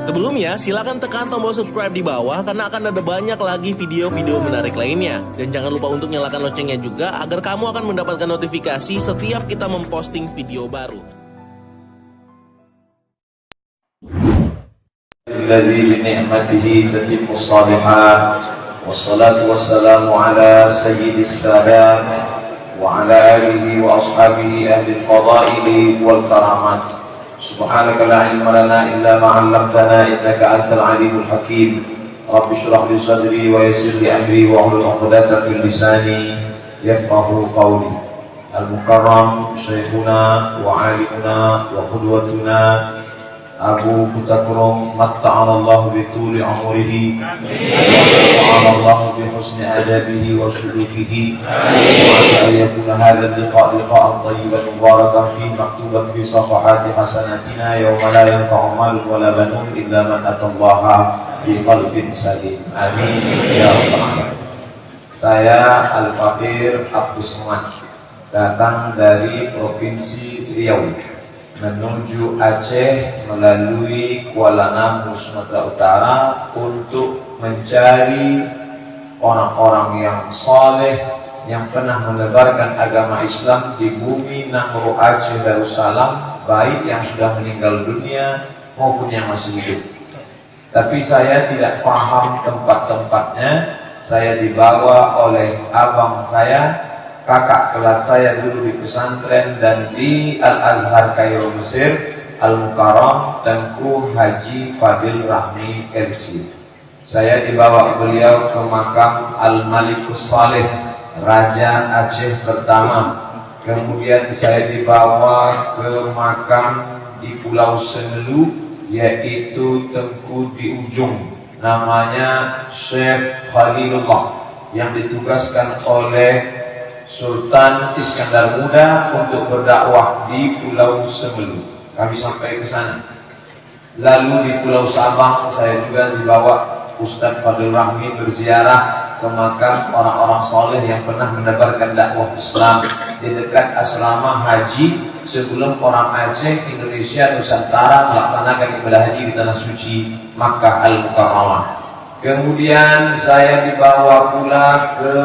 Sebelumnya, silakan tekan tombol subscribe di bawah karena akan ada banyak lagi video-video menarik lainnya. Dan jangan lupa untuk nyalakan loncengnya juga agar kamu akan mendapatkan notifikasi setiap kita memposting video baru. الذي بنعمته تتم الصالحات والصلاة والسلام على سيد السادات وعلى آله وأصحابه أهل الفضائل والكرامات. سبحانك لا علم لنا إلا ما علمتنا إنك أنت العليم الحكيم. رب اشرح لي صدري ويسر لي أمري واحلل عقدة من لساني يفقهوا قولي. المكرم شيخنا وعالمنا وقدوتنا Abu Kutakrum matta'ala Allah bi tuli umurihi wa Allah bi husni adabihi wa sulukihi wa ayyakuna hadha liqa'an tayyiban mubarakan fi maktuban fi safahati hasanatina yawma la yanfa'u malun wa la banun illa man atallaha bi qalbin salim. Amin ya rabbal alamin. Saya Al-Fakir Abdus Somad, datang dari Provinsi Riau menuju Aceh melalui Kuala Namu, Sumatera Utara untuk mencari orang-orang yang saleh yang pernah menebarkan agama Islam di bumi Nangro Aceh Darussalam, baik yang sudah meninggal dunia maupun yang masih hidup. Tapi saya tidak paham tempat-tempatnya. Saya dibawa oleh abang saya, kakak kelas saya dulu di pesantren dan di Al-Azhar Kairo Mesir, Al-Mukarram, Tengku Haji Fadil Rahmi LC. Saya dibawa beliau ke makam Al-Malikus Saleh, Raja Aceh pertama. Kemudian saya dibawa ke makam di Pulau Senelu, yaitu Tengku di ujung, namanya Syekh Khalilullah, yang ditugaskan oleh Sultan Iskandar Muda untuk berdakwah di Pulau Semelu. Kami sampai ke sana. Lalu di Pulau Sabang saya juga dibawa Ustadz Fadil Rahmi berziarah ke makam orang-orang soleh yang pernah menebarkan dakwah Islam di dekat asrama haji sebelum orang Aceh, Indonesia, Nusantara melaksanakan ibadah haji di tanah suci Makkah Al-Mukarramah. Kemudian saya dibawa pula ke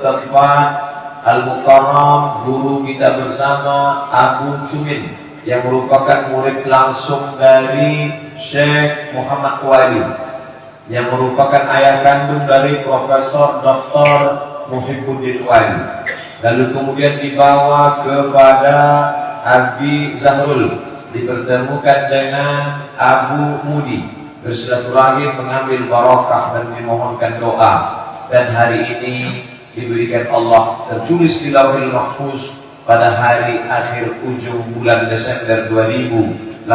tempat Al-Mukarram, guru kita bersama Abu Cumin, yang merupakan murid langsung dari Syekh Muhammad Wali, yang merupakan ayah kandung dari Profesor Dr. Muhibbuddin Wali. Lalu kemudian dibawa kepada Abi Zahrul, dipertemukan dengan Abu Mudi, bersilaturahim, mengambil barakah dan dimohonkan doa. Dan hari ini diberikan Allah tertulis di Lauhil Mahfuz pada hari akhir ujung bulan Desember 2018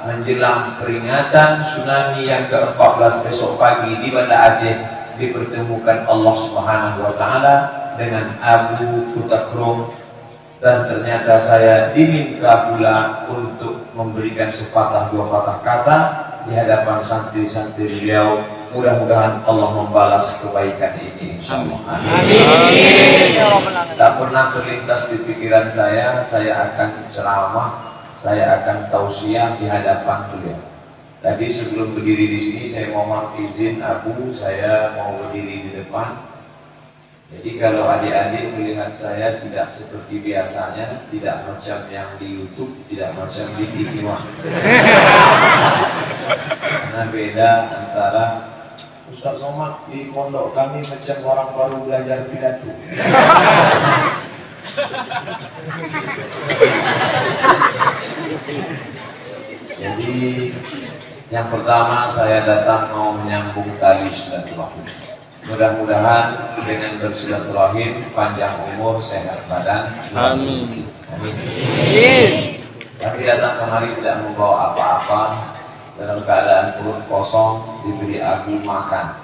menjelang peringatan tsunami yang ke-14 besok pagi di Banda Aceh, dipertemukan Allah Subhanahu wa taala dengan Abu Kutakrum, dan ternyata saya diminta pula untuk memberikan sepatah dua patah kata di hadapan santri-santri beliau. Mudah-mudahan Allah membalas kebaikan ini, insyaallah. Amin. Tak pernah terlintas di pikiran saya akan ceramah, saya akan tausiah di hadapan beliau. Tadi sebelum berdiri di sini saya mohon izin Abu, saya mau berdiri di depan. Jadi kalau adik-adik melihat saya tidak seperti biasanya, tidak macam yang di YouTube, tidak macam di TV One. Karena beda antara Ustaz Somad di pondok kami macam orang baru belajar pidato. Jadi yang pertama saya datang mau menyambung tali silaturahim. Mudah-mudahan dengan bersilaturahim panjang umur, sehat badan. Amin. Amin. Tapi datang kemari tidak membawa apa-apa, dalam keadaan perut kosong, diberi Abu makan.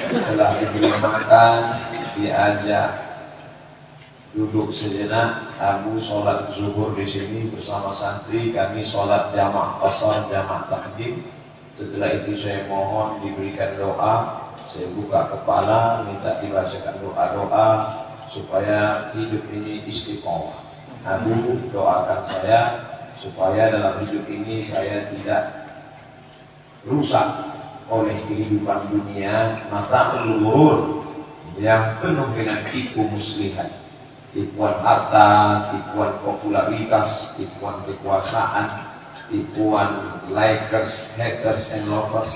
Setelah diberi makan, diajak duduk sejenak. Abu sholat zuhur di sini bersama santri, kami sholat jamaah qasar, jamaah takdim. Setelah itu saya mohon diberikan doa, saya buka kepala, minta dibacakan doa-doa supaya hidup ini istiqomah. Abu doakan saya supaya dalam hidup ini saya tidak rusak oleh kehidupan dunia mata pelurur yang penuh dengan tipu muslihat, tipuan harta, tipuan popularitas, tipuan kekuasaan, tipuan likers, haters, and lovers.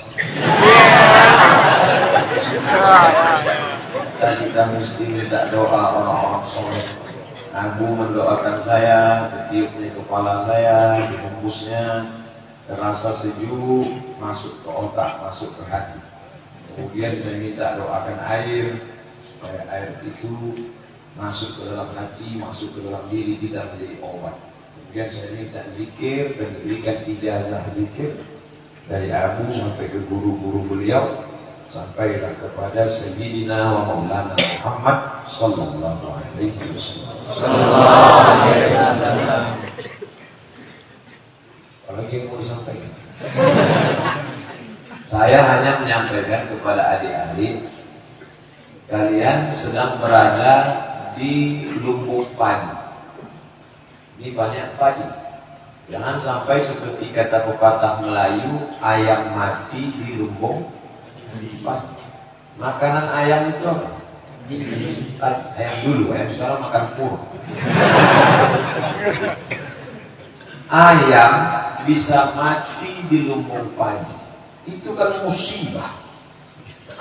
Kita mesti minta doa orang-orang soleh. Abu mendoakan saya, ketiupnya kepala saya, dihembusnya, terasa sejuk, masuk ke otak, masuk ke hati. Kemudian saya minta doakan air, supaya air itu masuk ke dalam hati, masuk ke dalam diri kita menjadi obat. Kemudian saya minta zikir dan diberikan ijazah zikir dari Abu sampai ke guru-guru beliau, sampailah kepada Sayyidina wa Maulana Muhammad sallallahu alaihi wasallam. Apalagi yang mau disampaikan? Saya hanya menyampaikan kepada adik-adik, kalian sedang berada di lumbung padi. Ini banyak padi. Jangan sampai seperti kata pepatah Melayu, ayam mati di lumbung padi. Makanan ayam itu apa? Ayam dulu, ayam sekarang makan pur. Ayam bisa mati di lumbung padi. Itu kan musibah.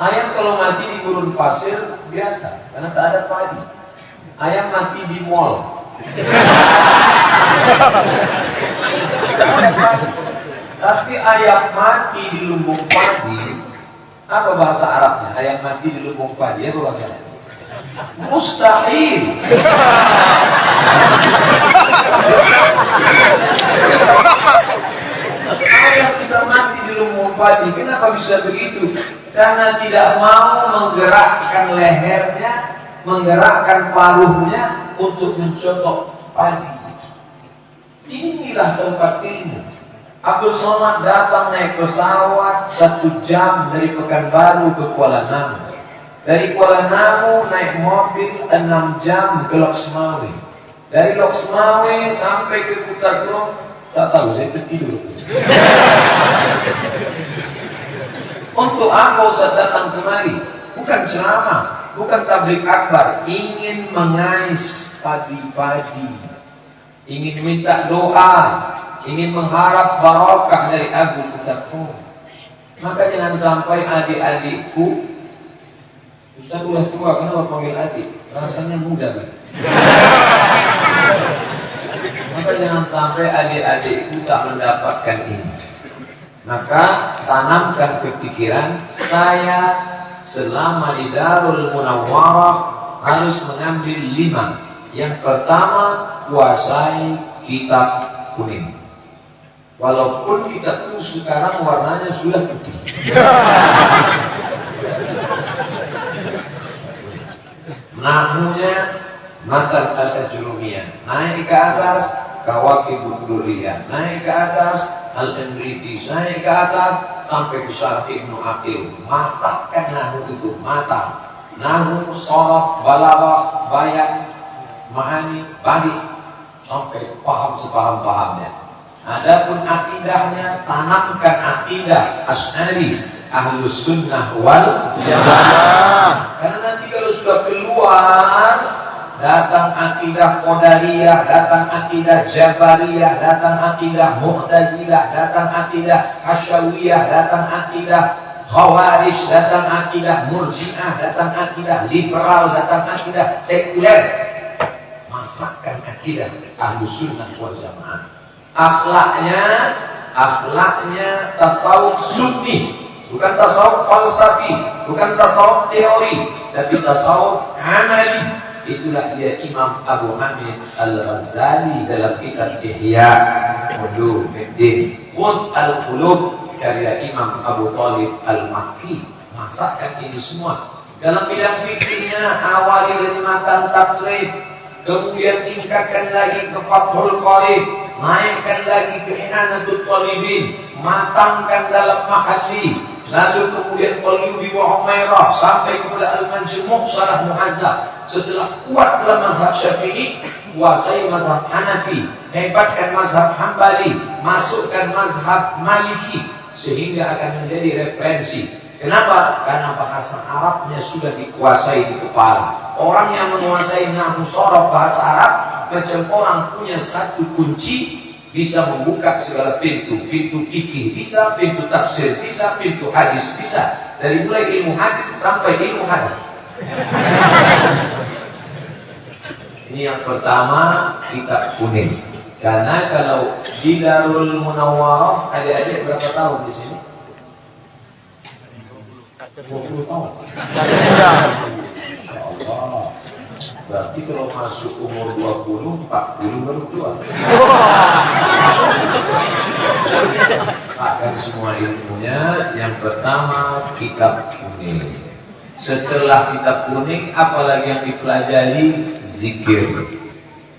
Ayam kalau mati di gurun pasir biasa, karena tak ada padi. Ayam mati di mall. Tapi ayam mati di lumbung padi, apa bahasa Arabnya? Ayam mati di lumbung padi, apa bahasanya? Mustahil. Ayam bisa mati di lumbung padi. Kenapa bisa begitu? Karena tidak mau menggerakkan lehernya, menggerakkan paruhnya untuk mencotok padi. Inilah tempat ilmu. Abdul Somad datang naik pesawat 1 jam dari Pekanbaru ke Kuala Namu. Dari Kuala Namu naik mobil 6 jam ke Lok Semawe. Dari Lok Semawe sampai ke Kutagong, tak tahu, saya tertidur. Untuk apa Ustaz datang kemari? Bukan ceramah, bukan tablik akbar, ingin mengais padi-padi, ingin minta doa, ingin mengharap barokah dari Abu Kutagong. Maka jangan sampai adik-adikku, Ustaz udah tua, kenapa panggil adik? Rasanya muda kan? Maka jangan sampai adik-adikku tak mendapatkan ini. Maka tanamkan kepikiran, saya selama di Darul Munawwarah harus mengambil 5. Yang pertama, kuasai kitab kuning. Walaupun kitab itu sekarang warnanya sudah putih. Nahunya matan al-ajrumiyah, naik ke atas Kawakibud Durriyah, naik ke atas Al-Imriti, naik ke atas sampai ke Syarah Ibnu Aqil. Masakkan nahu itu matang. Nahu, sorof, balaghah, bayan, ma'ani, balik, sampai paham sepaham-pahamnya. Adapun akidahnya, tanamkan akidah Asy'ari, Ahlus Sunnah wal Jamaah. Karena nanti kalau sudah keluar, datang akidah Qadariyah, datang akidah Jabariyah, datang akidah Mu'tazilah, datang akidah Hasyawiyah, datang akidah Khawarij, datang akidah Murji'ah, datang akidah liberal, datang akidah sekuler. Masakkan akidah Ahlus Sunnah wal Jamaah. Akhlaknya tasawuf sunni, bukan tasawuf falsafi, bukan tasawuf teori, tapi tasawuf amali. Itulah dia Imam Abu Hamid Al-Ghazali dalam kitab Ihya Ulumuddin, Qut al-Qulub karya Imam Abu Thalib Al-Makki. Masakkan ini semua. Dalam bidang fikihnya, awali dari matan tatrib, kemudian tingkatkan lagi ke Fathul Qarib, naikkan lagi ke Ihanatul Talibin, matangkan dalam mahalli, lalu kemudian Qalyubi wa Umairah sampai kepada Al-Majmu' Syarah Muhazzab. Setelah kuat dalam mazhab Syafi'i, kuasai mazhab Hanafi, hebatkan mazhab Hambali, masukkan mazhab Maliki, sehingga akan menjadi referensi. Kenapa? Karena bahasa Arabnya sudah dikuasai di kepala. Orang yang menguasai nahwu sorof bahasa Arab, macam orang punya satu kunci, bisa membuka segala pintu. Pintu fikih bisa, pintu tafsir bisa, pintu hadis bisa. Dari mulai ilmu hadis sampai ilmu hadis. Ini yang pertama, kitab kuning. Karena kalau di Darul Munawwarah, adik-adik berapa tahun di sini? 20 tahun. Insyaallah. Berarti kalau masuk umur 20, 40 baru keluar. Akan semua ilmunya. Yang pertama, kitab kuning. Setelah kitab kuning, apalagi yang dipelajari? Zikir.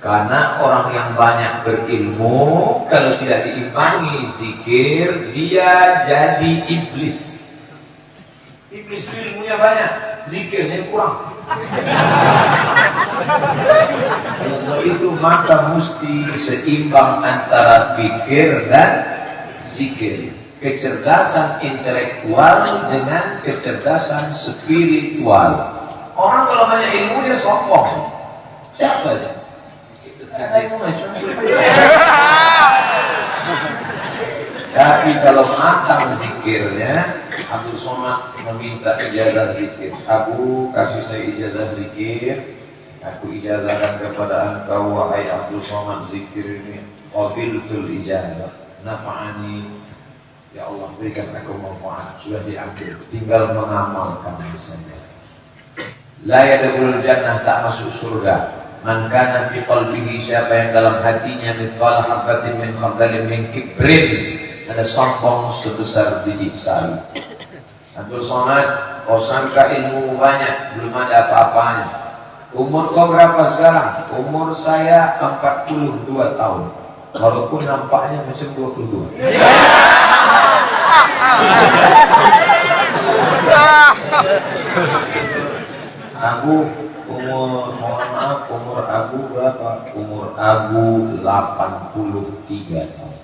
Karena orang yang banyak berilmu, kalau tidak diimbangi zikir, dia jadi iblis. Iblis itu ilmunya banyak, zikirnya kurang. Oleh sebab itu, maka mesti seimbang antara pikir dan zikir. Kecerdasan intelektual dengan kecerdasan spiritual. Orang kalau banyak ilmu dia sombong. Siapa itu? Itu karena ilmunya. Tapi kalau matang zikirnya, Abdul Somad meminta ijazah zikir. Aku kasih saya ijazah zikir. Aku ijazahkan kepada engkau, wahai Abdul Somad, zikir ini. Qabiltul ijazah. Nafa'ani. Ya Allah, berikan aku manfaat. Sudah diambil, tinggal mengamalkan saja. La yadkhulul jannah, tak masuk surga. Man kana fi qalbihi, siapa yang dalam hatinya mithqala habatin min khardalin min kibrin, ada sombong sebesar biji sawi. Abdul Somad, kau sangka ilmu banyak, belum ada apa-apanya. Umur kau berapa sekarang? Umur saya 42 tahun. Walaupun nampaknya macam 22. Aku mohon maaf, umur Abu berapa? Umur Abu 83 tahun.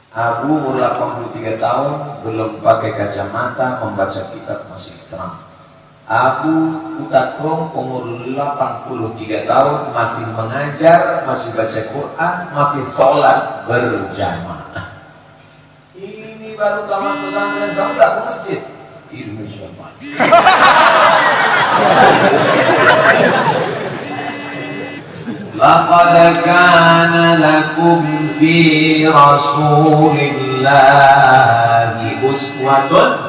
Abu umur 83 tahun, belum pakai kacamata, membaca kitab masih terang. Abu Utakrong umur 83 tahun, masih mengajar, masih baca Quran, masih sholat berjamaah. Ini baru tamat pesantren, kamu tak ke masjid? Ilmu syaitan. Laqad kana lakum fi Rasulillahi uswatun